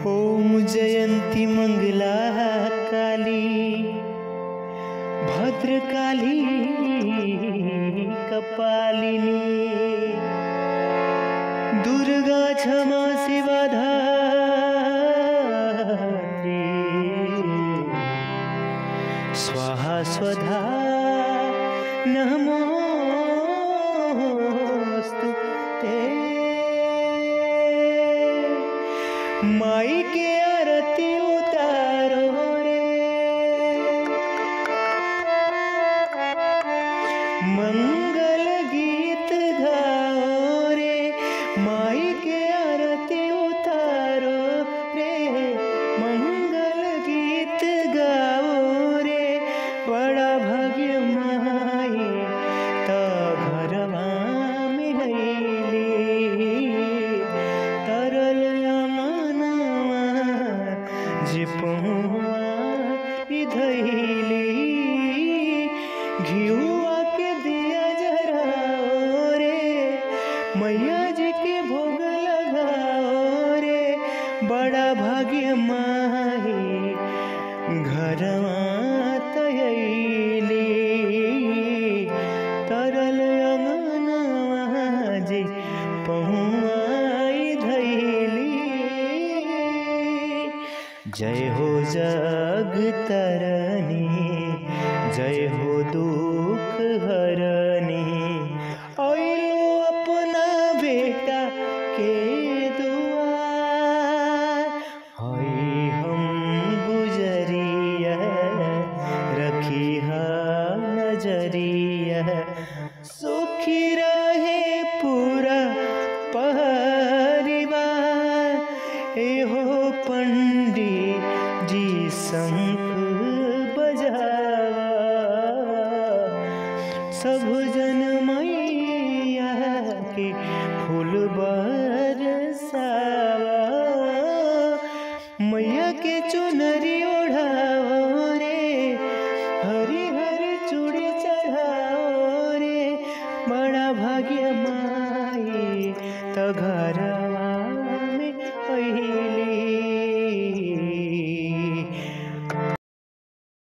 ओम जयंती मंगला काली भद्रकाली कपालिनी दुर्गा क्षमा शिवा धात्री स्वाहा स्वधा नमोस्तुते। माई के आरती उतारो रे, मंगल गीत गाओ रे। माई के आरती उतारो रे, मंगल गीत गाओ रे। बड़ा भाग्य माई तो घरवा में हईली, तरल धैली। घिउआ के दिया जराओ रे, मैया जी के भोग लगाओ रे। बड़ा भाग्य माही घरवा तयली, तरल अंगनवा जी पहुआई धैली। जय हो जग तरनी, जय हो दुख हरनी। आइलो अपना बेटा के दुआर, हई हम गुजरिया रखी हा नजरिया। सुखी रहे पूरा परिवार, एहो पंडित जी शंख बजावा। सब जन मैया के फूल बरसावा। मैया के चुनरी ओढ़ाओ रे, हरी हरी चूड़ी चढ़ाओ रे। बड़ा भाग्य माई तो घर